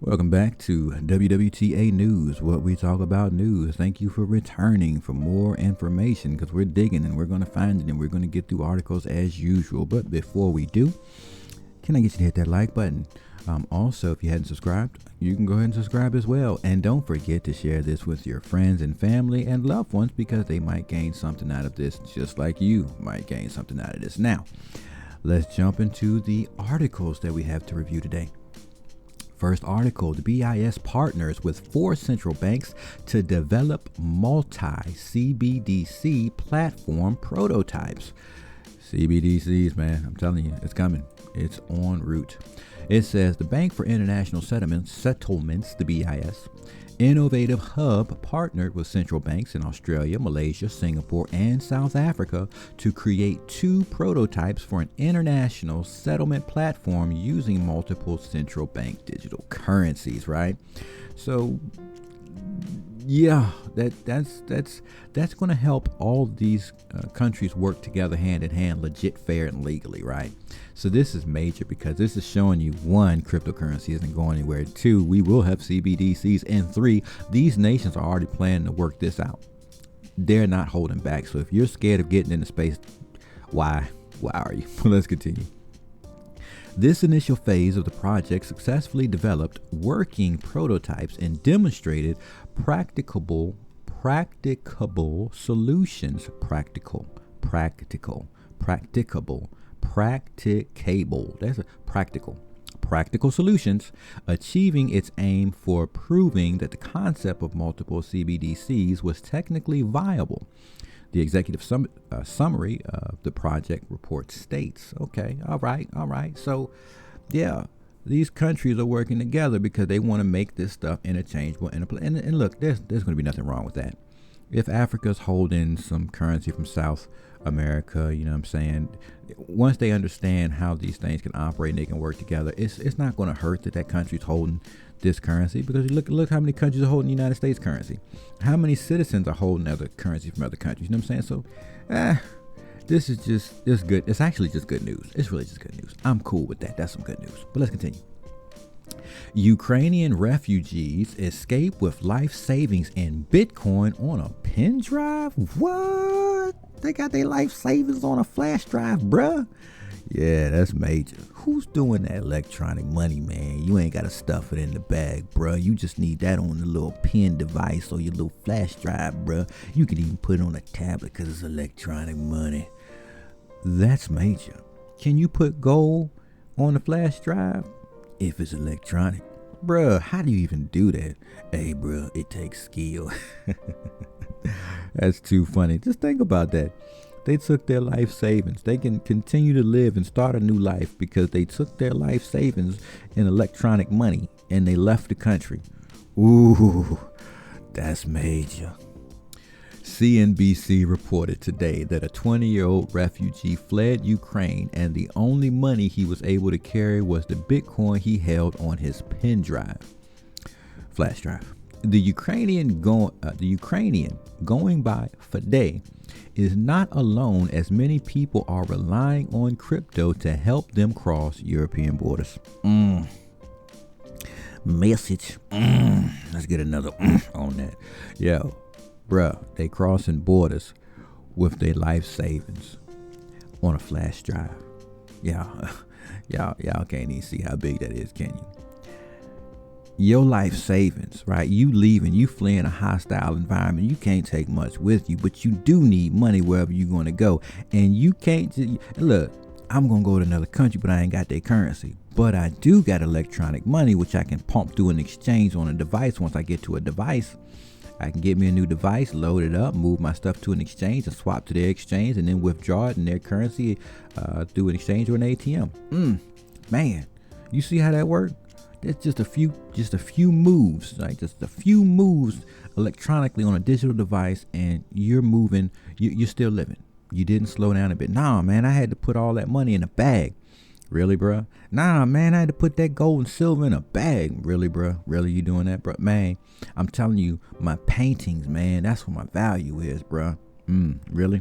Welcome back to WWTA News, what we talk about news. Thank you for returning for more information because we're digging and we're going to find it and we're going to get through articles as usual. But before we do, can I get you to hit that like button? Also, if you hadn't subscribed, you can go ahead and subscribe as well. And don't forget to share this with your friends and family and loved ones because they might gain something out of this just like you might gain something out of this. Now, let's jump into the articles that we have to review today. First article, the BIS partners with 4 central banks to develop multi-CBDC platform prototypes. CBDCs, man, I'm telling you, it's coming. It's en route. It says the Bank for International Settlements, the BIS, innovative hub partnered with central banks in Australia, Malaysia, Singapore, and South Africa to create 2 prototypes for an international settlement platform using multiple central bank digital currencies, right? So yeah, that's going to help all these countries work together hand in hand, legit, fair, and legally, right? So this is major because this is showing you, 1, cryptocurrency isn't going anywhere. 2, we will have CBDCs, and 3, these nations are already planning to work this out. They're not holding back. So if you're scared of getting into space, why are you? Let's continue. This initial phase of the project successfully developed working prototypes and demonstrated practicable solutions. Practicable. That's a practical solutions, achieving its aim for proving that the concept of multiple CBDCs was technically viable. The executive summary of the project report states, okay, all right. So, yeah, these countries are working together because they want to make this stuff interchangeable. And look, there's going to be nothing wrong with that. If Africa's holding some currency from South America, you know what I'm saying, once they understand how these things can operate and they can work together, it's not going to hurt that country's holding this currency, because look how many countries are holding the United States currency. How many citizens are holding other currency from other countries? You know what I'm saying? So, this is just good. It's actually just good news. It's really just good news. I'm cool with that. That's some good news. But let's continue. Ukrainian refugees escape with life savings in Bitcoin on a pen drive? What? They got their life savings on a flash drive, bruh? Yeah, that's major. Who's doing that electronic money, man? You ain't got to stuff it in the bag, bruh. You just need that on the little pen device or your little flash drive, bruh. You can even put it on a tablet because it's electronic money. That's major. Can you put gold on the flash drive if it's electronic? Bruh, how do you even do that? Hey, bruh, it takes skill. That's too funny. Just think about that. They took their life savings. They can continue to live and start a new life because they took their life savings in electronic money and they left the country. Ooh, that's major. CNBC reported today that a 20-year-old refugee fled Ukraine and the only money he was able to carry was the Bitcoin he held on his pen drive, flash drive. The Ukrainian going by Fade is not alone, as many people are relying on crypto to help them cross European borders. Message. Let's get another on that. Yo, bruh, they crossing borders with their life savings on a flash drive. Y'all can't even see how big that is, can you? Your life savings, right? You leaving, you fleeing a hostile environment. You can't take much with you, but you do need money wherever you're going to go. And you can't look, I'm going to go to another country, but I ain't got their currency. But I do got electronic money, which I can pump through an exchange on a device. Once I get to a device, I can get me a new device, load it up, move my stuff to an exchange and swap to their exchange and then withdraw it in their currency through an exchange or an ATM. Man, you see how that works? It's just a few moves, right? Just a few moves electronically on a digital device, and you're moving. You're still living. You didn't slow down a bit. Nah, man, I had to put all that money in a bag. Really, bro? Nah, man, I had to put that gold and silver in a bag. Really, bro? Really, you doing that, bro? Man, I'm telling you, my paintings, man, that's what my value is, bro. Really?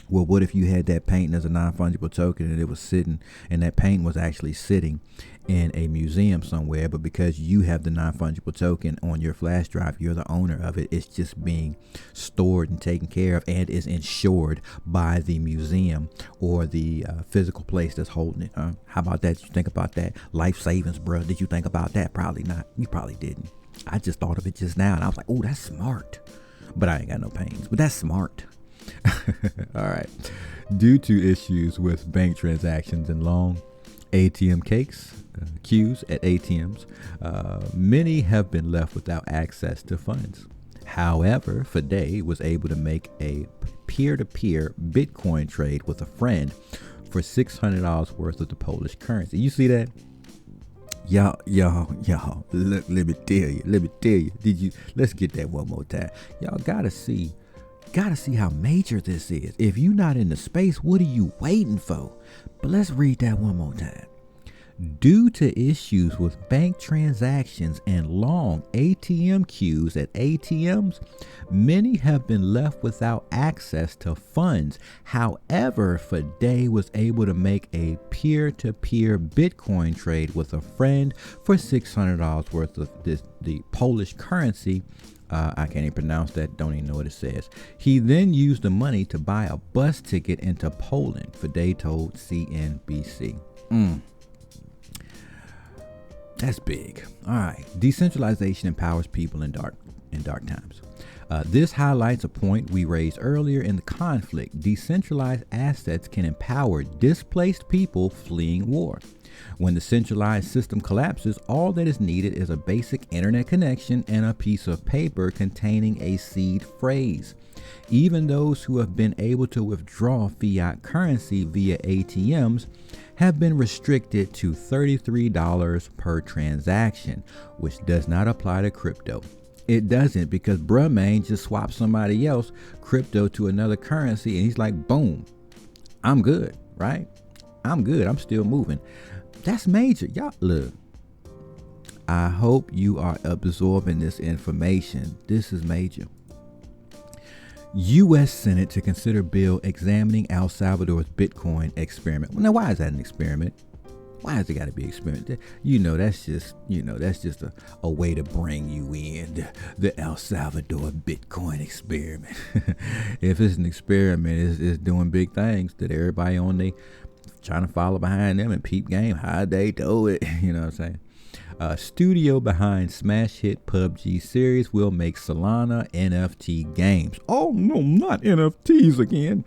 Well, what if you had that painting as a non-fungible token and it was sitting, and that painting was actually sitting in a museum somewhere, but because you have the non-fungible token on your flash drive, you're the owner of it. It's just being stored and taken care of and is insured by the museum or the physical place that's holding it. How about that? Did you think about that? Life savings, bro. Did you think about that? Probably not. You probably didn't. I just thought of it just now and I was like, oh, that's smart. But I ain't got no pains, but that's smart. All right. Due to issues with bank transactions and long ATM queues at ATMs, many have been left without access to funds. However, Fide was able to make a peer-to-peer Bitcoin trade with a friend for $600 worth of the Polish currency. You see that? Y'all, look, let me tell you. Let's get that one more time. Y'all gotta see how major this is. If you're not in the space, what are you waiting for? But let's read that one more time. Due to issues with bank transactions and long ATM queues at ATMs, many have been left without access to funds. However, Fide was able to make a peer-to-peer Bitcoin trade with a friend for $600 worth of the Polish currency. I can't even pronounce that. Don't even know what it says. He then used the money to buy a bus ticket into Poland, Fide told CNBC. That's big. All right. Decentralization empowers people in dark times. This highlights a point we raised earlier in the conflict. Decentralized assets can empower displaced people fleeing war. When the centralized system collapses, all that is needed is a basic internet connection and a piece of paper containing a seed phrase. Even those who have been able to withdraw fiat currency via ATMs have been restricted to $33 per transaction, which does not apply to crypto. It doesn't, because bruh man just swapped somebody else crypto to another currency and he's like, boom, I'm good, right? I'm good. I'm still moving. That's major. Y'all, look, I hope you are absorbing this information. This is major. U.S. Senate to consider bill examining El Salvador's Bitcoin experiment. Well, now, why is that an experiment? Why has it got to be an experiment? That's just a way to bring you in the El Salvador Bitcoin experiment. If it's an experiment, it's doing big things that everybody on the trying to follow behind them and peep game how they do it. You know what I'm saying? Studio behind smash hit PUBG series will make Solana NFT games. Oh no, not NFTs again.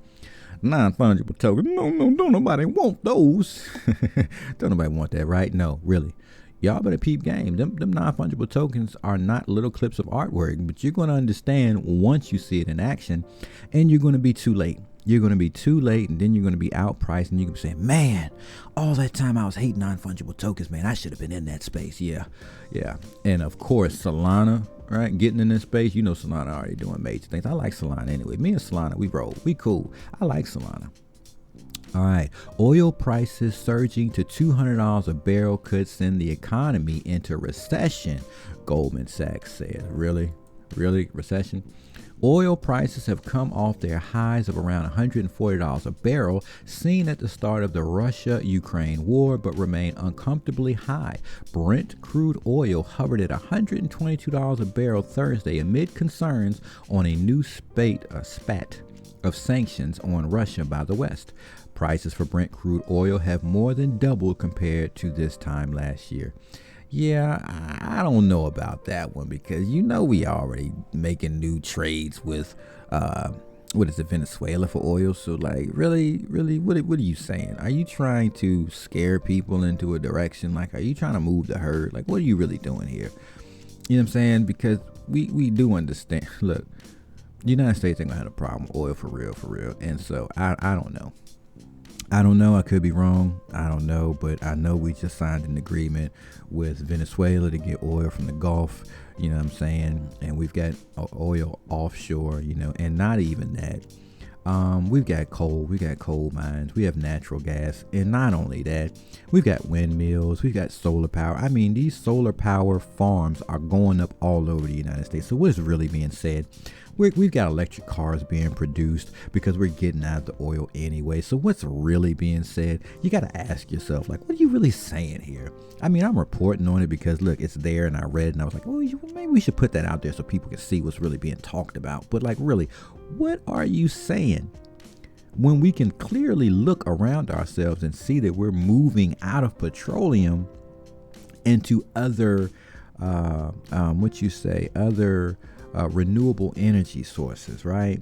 Non-fungible token. No, don't nobody want those. Don't nobody want that, right? No, really. Y'all better peep game. Them non-fungible tokens are not little clips of artwork, but you're going to understand once you see it in action, and you're going to be too late. You're going to be too late, and then you're going to be outpriced, and you can say, man, all that time I was hating non-fungible tokens, man, I should have been in that space. Yeah. And of course, Solana, right? Getting in this space, Solana already doing major things. I like Solana anyway. Me and Solana, we roll. We cool. I like Solana. All right. Oil prices surging to $200 a barrel could send the economy into recession, Goldman Sachs said. Really? Recession? Oil prices have come off their highs of around $140 a barrel seen at the start of the Russia-Ukraine war, but remain uncomfortably high. Brent crude oil hovered at $122 a barrel Thursday amid concerns on a new spat of sanctions on Russia by the West. Prices for Brent crude oil have more than doubled compared to this time last year. Yeah, I don't know about that one, because we already making new trades with Venezuela for oil. So like, really, what are you saying? Are you trying to scare people into a direction? Like, are you trying to move the herd? Like, what are you really doing here? You know what I'm saying? Because we do understand. Look, the United States ain't gonna have a problem with oil for real. And so I don't know. I could be wrong. I don't know, but I know we just signed an agreement with Venezuela to get oil from the Gulf, you know what I'm saying? And we've got oil offshore, and not even that. We've got coal, we got coal mines, we have natural gas, and not only that, we've got windmills, we've got solar power. I mean, these solar power farms are going up all over the United States. So what is really being said? We've got electric cars being produced because we're getting out of the oil anyway. So what's really being said? You got to ask yourself, like, what are you really saying here? I mean, I'm reporting on it because, look, it's there and I read it and I was like, oh, maybe we should put that out there so people can see what's really being talked about. But, like, really, what are you saying? When we can clearly look around ourselves and see that we're moving out of petroleum into other, other renewable energy sources, right?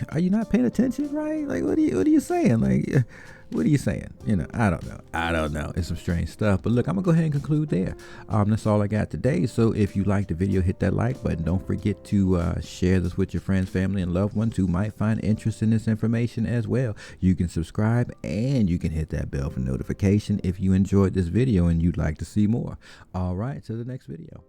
Are you not paying attention, right? Like, what are you saying? Like, what are you saying? You know, I don't know. It's some strange stuff. But look, I'm gonna go ahead and conclude there. That's all I got today. So if you like the video, hit that like button. Don't forget to share this with your friends, family, and loved ones who might find interest in this information as well. You can subscribe and you can hit that bell for notification if you enjoyed this video and you'd like to see more. All right, to the next video.